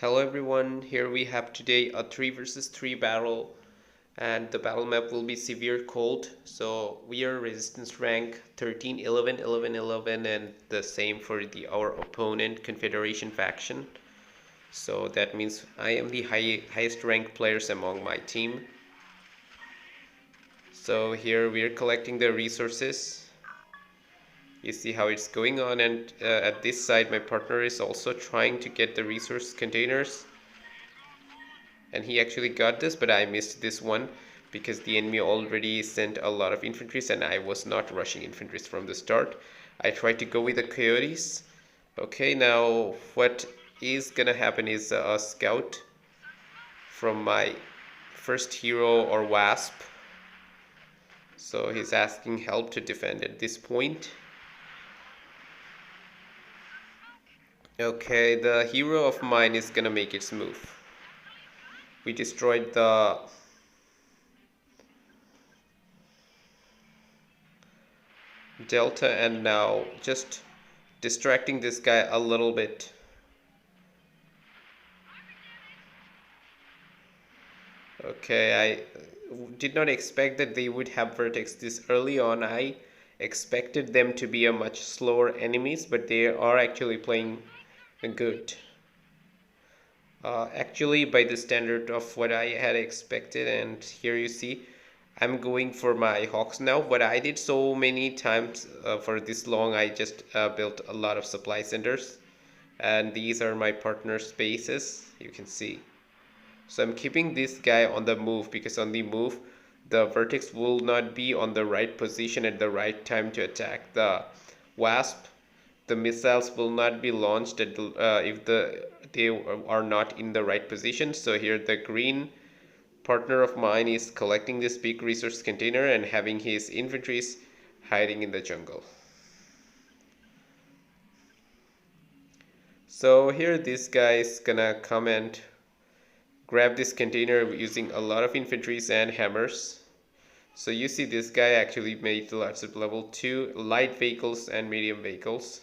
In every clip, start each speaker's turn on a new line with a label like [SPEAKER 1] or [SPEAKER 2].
[SPEAKER 1] Hello everyone, here we have today a 3 versus 3 battle, and the battle map will be severe cold. So we are resistance rank 13, 11, 11, 11, and the same for our opponent Confederation faction. So that means I am the highest ranked players among my team. So here we are collecting the resources. You see how it's going on, and at this side my partner is also trying to get the resource containers. And he actually got this, but I missed this one because the enemy already sent a lot of infantries and I was not rushing infantries from the start. I tried to go with the coyotes. Okay, now what is gonna happen is a scout from my first hero or wasp. So he's asking help to defend at this point. Okay, the hero of mine is gonna make its move. We destroyed the delta and now just distracting this guy a little bit. Okay, I did not expect that they would have vertex this early on. I expected them to be a much slower enemies, but they are actually playing good. Actually, by the standard of what I had expected, and here you see, I'm going for my hawks now. What I did so many times for this long, I just built a lot of supply centers, and these are my partner's bases. You can see. So I'm keeping this guy on the move because on the move, the vertex will not be on the right position at the right time to attack. The wasp, the missiles will not be launched at if they are not in the right position. So here the green partner of mine is collecting this big resource container and having his infantries hiding in the jungle. So here this guy is gonna come and grab this container using a lot of infantries and hammers. So you see this guy actually made lots of level 2 light vehicles and medium vehicles.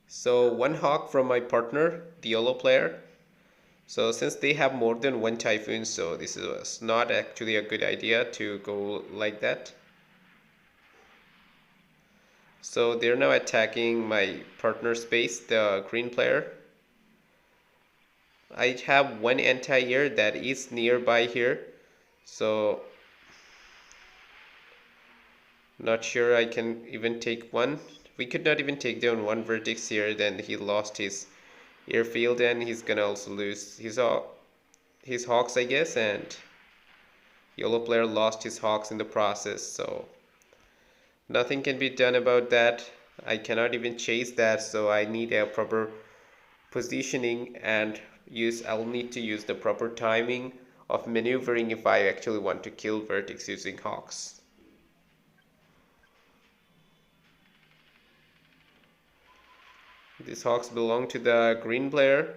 [SPEAKER 1] So one hawk from my partner, the yellow player. So since they have more than one typhoon, so this was not actually a good idea to go like that. So they're now attacking my partner's base, the green player. I have one anti-air that is nearby here, so not sure I can even take one. We could not even take down one vertex here, then he lost his airfield and he's gonna also lose his hawks, I guess, and yellow player lost his hawks in the process, so nothing can be done about that. I cannot even chase that, so I need a proper positioning and I'll need to use the proper timing of maneuvering if I actually want to kill vertex using hawks. These hawks belong to the green player.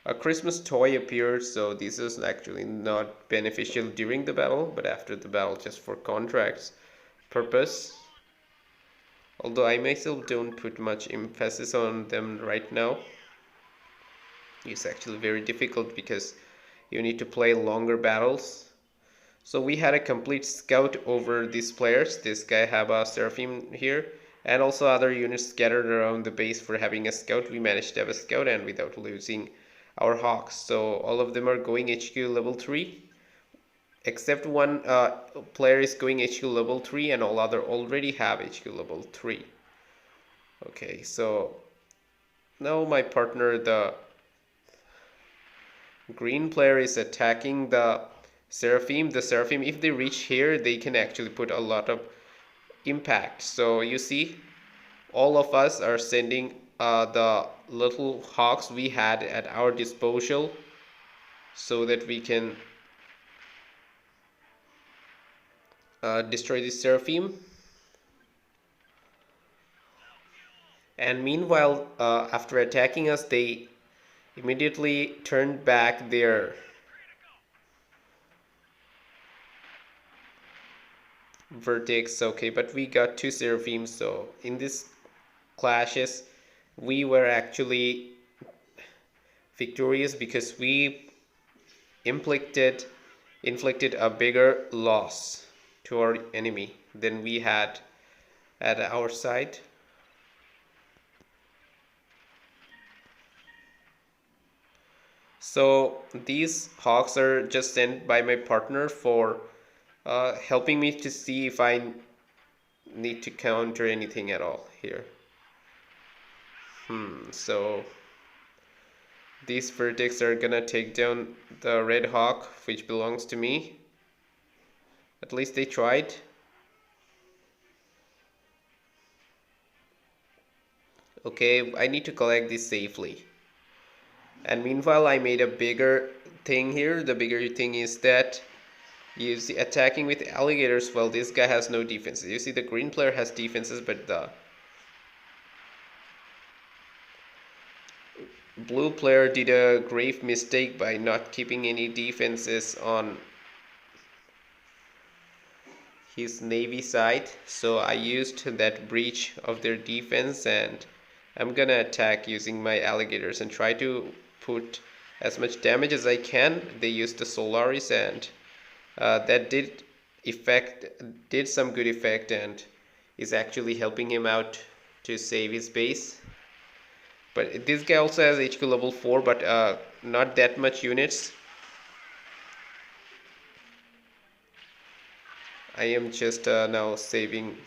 [SPEAKER 1] A Christmas toy appeared, so this is actually not beneficial during the battle, but after the battle just for contracts purpose. Although I myself don't put much emphasis on them right now. It's actually very difficult because you need to play longer battles. So we had a complete scout over these players. This guy have a Seraphim here, and also other units scattered around the base for having a scout. We managed to have a scout and without losing our hawks. So all of them are going HQ level 3. Except one player is going HQ level 3 and all other already have HQ level 3. Okay, so now my partner, the green player, is attacking the Seraphim. The Seraphim, if they reach here, they can actually put a lot of impact. So you see, all of us are sending the little hawks we had at our disposal so that we can destroy the Seraphim. And meanwhile, after attacking us, they immediately turned back their vertex. Okay, but we got two seraphims, so in this clashes we were actually victorious because we inflicted inflicted a bigger loss to our enemy than we had at our side. So these hawks are just sent by my partner for helping me to see if I need to counter anything at all here. So these vertex are gonna take down the red hawk, which belongs to me. At least they tried. Okay, I need to collect this safely. And meanwhile, I made a bigger thing here. The bigger thing is that you see attacking with alligators. Well, this guy has no defenses. You see the green player has defenses, but the blue player did a grave mistake by not keeping any defenses on his navy side. So I used that breach of their defense, and I'm gonna attack using my alligators and try to put as much damage as I can. They used the Solaris, and that did some good effect and is actually helping him out to save his base. But this guy also has HQ level 4, but not that much units. I am just now saving.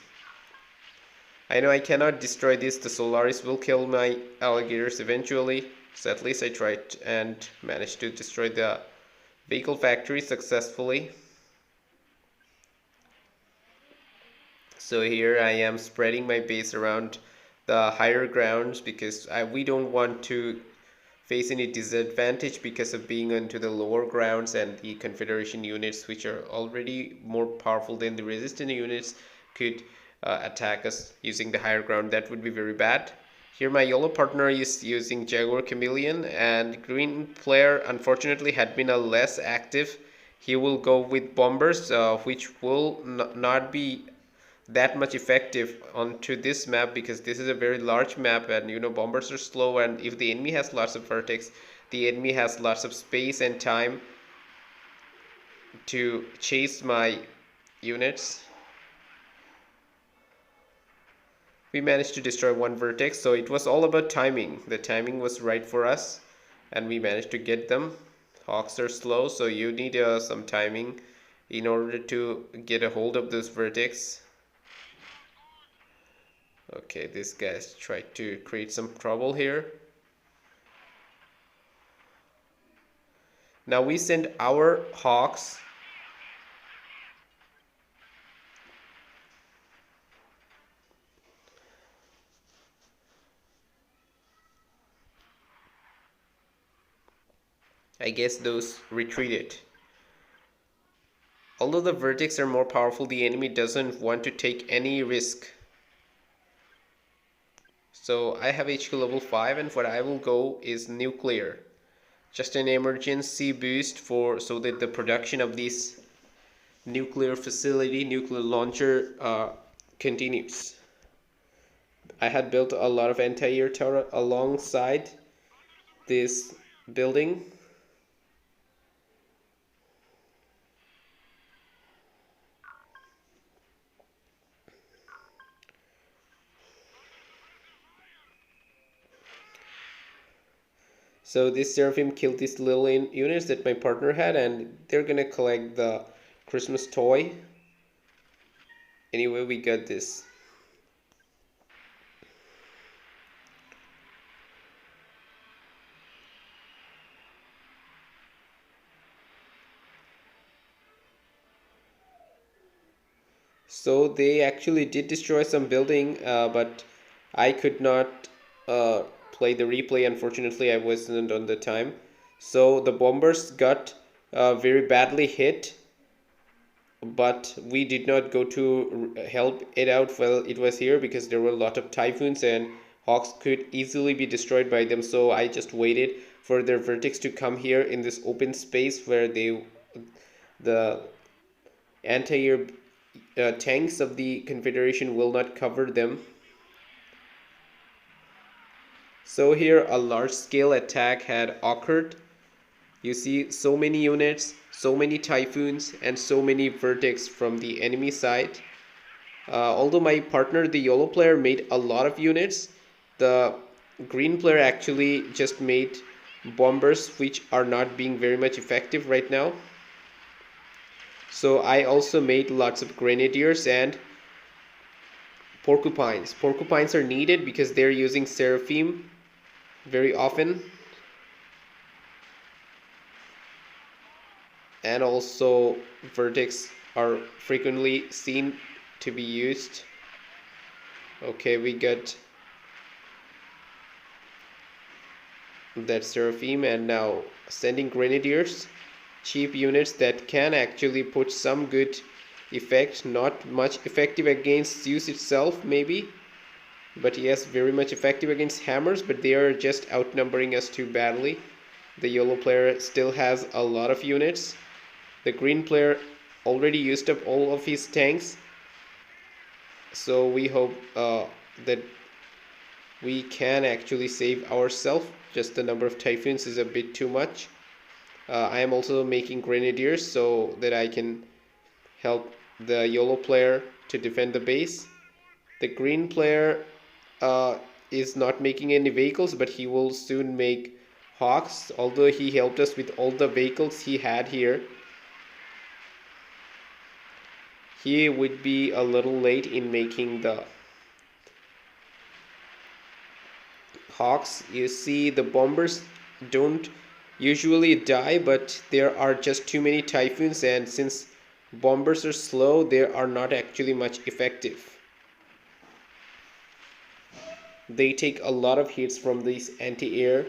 [SPEAKER 1] I know I cannot destroy this. The Solaris will kill my alligators eventually. So at least I tried and managed to destroy the vehicle factory successfully. So here I am spreading my base around the higher grounds because we don't want to face any disadvantage because of being onto the lower grounds, and the Confederation units, which are already more powerful than the resistant units, could attack us using the higher ground. That would be very bad. Here my yellow partner is using Jaguar Chameleon, and green player unfortunately had been a less active. He will go with bombers, which will not be that much effective onto this map because this is a very large map, and bombers are slow, and if the enemy has lots of vertex, the enemy has lots of space and time to chase my units. We managed to destroy one vertex, so it was all about timing. The timing was right for us and we managed to get them. Hawks are slow, so you need some timing in order to get a hold of those vertex. Okay, this guy's tried to create some trouble here. Now we send our hawks. I guess those retreated. Although the vertex are more powerful, the enemy doesn't want to take any risk. So I have HQ level 5, and what I will go is nuclear. Just an emergency boost so that the production of this nuclear facility, nuclear launcher continues. I had built a lot of anti-air tower alongside this building. So this Seraphim killed these little units that my partner had, and they're gonna collect the Christmas toy. Anyway, we got this. So they actually did destroy some building, but I could not play the replay. Unfortunately, I wasn't on the time. So the bombers got very badly hit, but we did not go to help it out while it was here because there were a lot of typhoons and hawks could easily be destroyed by them. So I just waited for their vertex to come here in this open space where the anti-air tanks of the Confederation will not cover them. So here a large scale attack had occurred. You see so many units, so many typhoons, and so many vertex from the enemy side. Although my partner, the yellow player, made a lot of units, the green player actually just made bombers which are not being very much effective right now. So I also made lots of grenadiers and porcupines. Porcupines are needed because they're using seraphim very often, and also vertex are frequently seen to be used. Okay, we got that seraphim, and now sending grenadiers, cheap units that can actually put some good effect. Not much effective against Zeus itself maybe, but yes, very much effective against hammers, but they are just outnumbering us too badly. The yellow player still has a lot of units. The green player already used up all of his tanks, so we hope that we can actually save ourselves. Just the number of typhoons is a bit too much. I am also making grenadiers so that I can help the yellow player to defend the base. The green player uh, is not making any vehicles, but he will soon make hawks, although he helped us with all the vehicles he had here. He would be a little late in making the hawks. You see, the bombers don't usually die, but there are just too many typhoons, and since bombers are slow, they are not actually much effective. They take a lot of hits from this anti-air,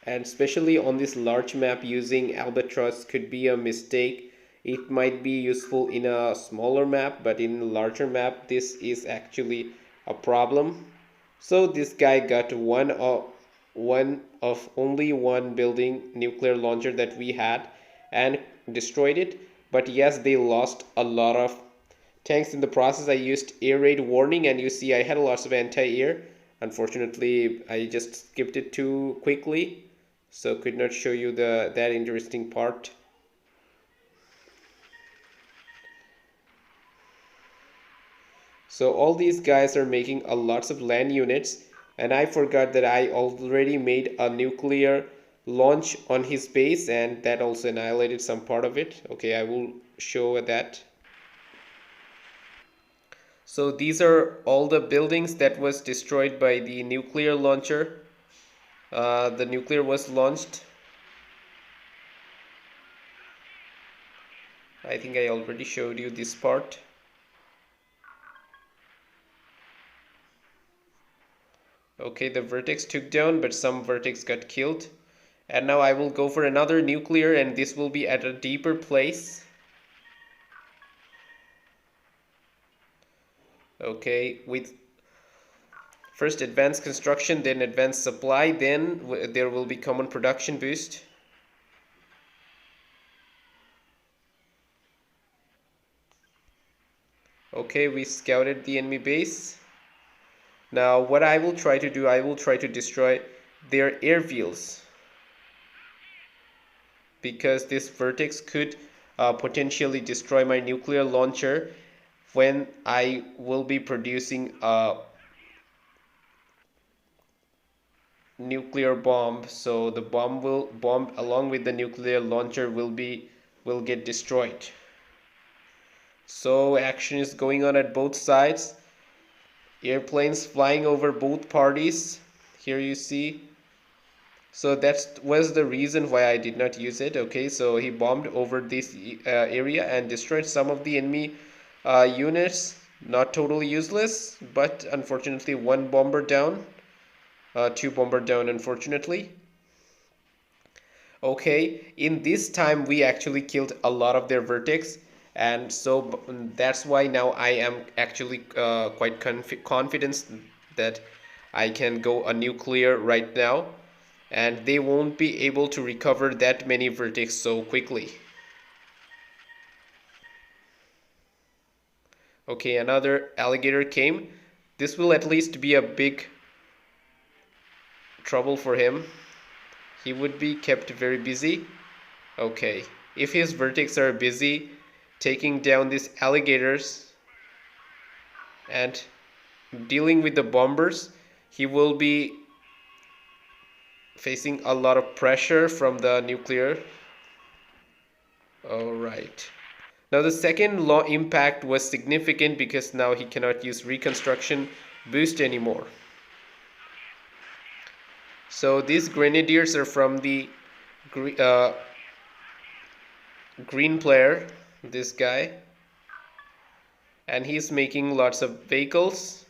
[SPEAKER 1] and especially on this large map, using albatross could be a mistake. It might be useful in a smaller map, but in a larger map this is actually a problem. So this guy got one of only one building nuclear launcher that we had and destroyed it. But yes, they lost a lot of tanks in the process. I used air raid warning, and you see I had lots of anti-air. Unfortunately, I just skipped it too quickly, so could not show you the that interesting part. So all these guys are making a lots of land units, and I forgot that I already made a nuclear launch on his base, and that also annihilated some part of it. Okay, I will show that. So these are all the buildings that was destroyed by the nuclear launcher. The nuclear was launched. I think I already showed you this part. Okay, the vertex took down, but some vertex got killed. And now I will go for another nuclear, and this will be at a deeper place. Okay, with first advanced construction, then advanced supply, then there will be common production boost. Okay, we scouted the enemy base. Now what I will try to do, I will try to destroy their airfields, because this vertex could potentially destroy my nuclear launcher when I will be producing a nuclear bomb. So the bomb along with the nuclear launcher will get destroyed. So action is going on at both sides. Airplanes flying over both parties. Here you see. So that was the reason why I did not use it. Okay, so he bombed over this area and destroyed some of the enemy units. Not totally useless, but unfortunately one bomber down. Two bomber down, unfortunately. Okay, in this time we actually killed a lot of their vertex, and so that's why now I am actually quite confident that I can go a nuclear right now, and they won't be able to recover that many vertex so quickly. Okay, another alligator came. This will at least be a big trouble for him. He would be kept very busy. Okay, if his vertex are busy taking down these alligators and dealing with the bombers, he will be facing a lot of pressure from the nuclear. All right. Now the second law impact was significant because now he cannot use reconstruction boost anymore. So these grenadiers are from the uh, green player, this guy, and he's making lots of vehicles.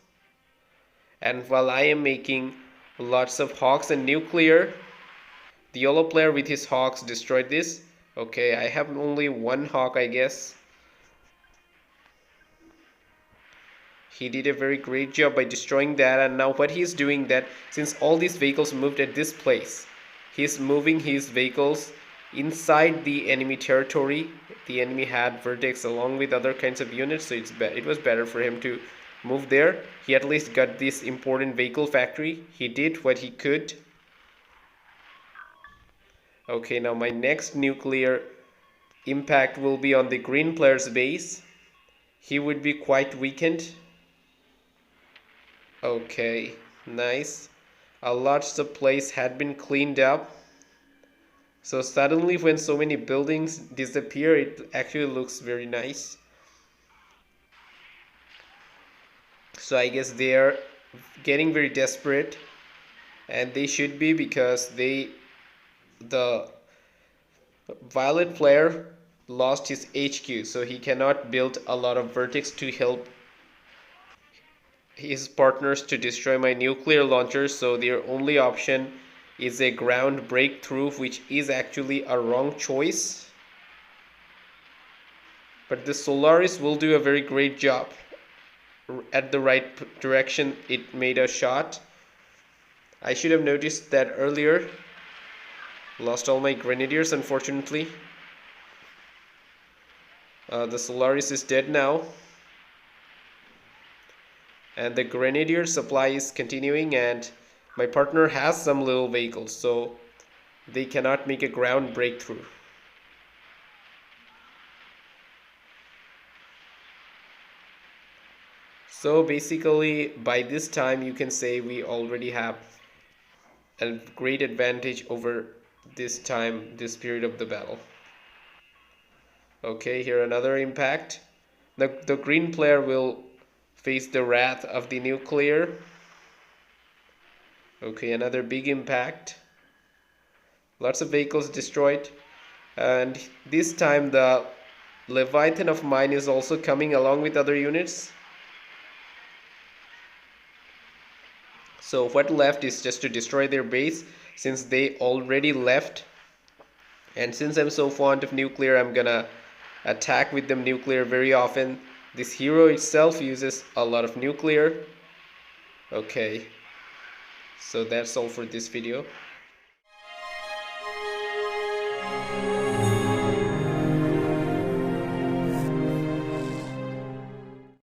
[SPEAKER 1] And while I am making lots of hawks and nuclear, the yellow player with his hawks destroyed this. Okay, I have only one hawk, I guess. He did a very great job by destroying that, and now what he's doing that since all these vehicles moved at this place, he's moving his vehicles inside the enemy territory. The enemy had vertex along with other kinds of units, so it was better for him to move there. He at least got this important vehicle factory. He did what he could. Okay, now my next nuclear impact will be on the green player's base. He would be quite weakened. Okay, nice. A lots of place had been cleaned up. So suddenly when so many buildings disappear, it actually looks very nice. So I guess they are getting very desperate, and they should be because the violet player lost his HQ, so he cannot build a lot of vertex to help his partners to destroy my nuclear launchers, so their only option is a ground breakthrough, which is actually a wrong choice. But the Solaris will do a very great job. At the right direction, it made a shot. I should have noticed that earlier. Lost all my grenadiers, unfortunately. The Solaris is dead now. And the grenadier supply is continuing, and my partner has some little vehicles, so they cannot make a ground breakthrough. So basically by this time you can say we already have a great advantage over this period of the battle. Okay, here another impact. The green player will face the wrath of the nuclear. Okay, another big impact. Lots of vehicles destroyed. And this time the Leviathan of mine is also coming along with other units. So what left is just to destroy their base since they already left. And since I'm so fond of nuclear, I'm gonna attack with them nuclear very often. This hero itself uses a lot of nuclear. Okay, so that's all for this video.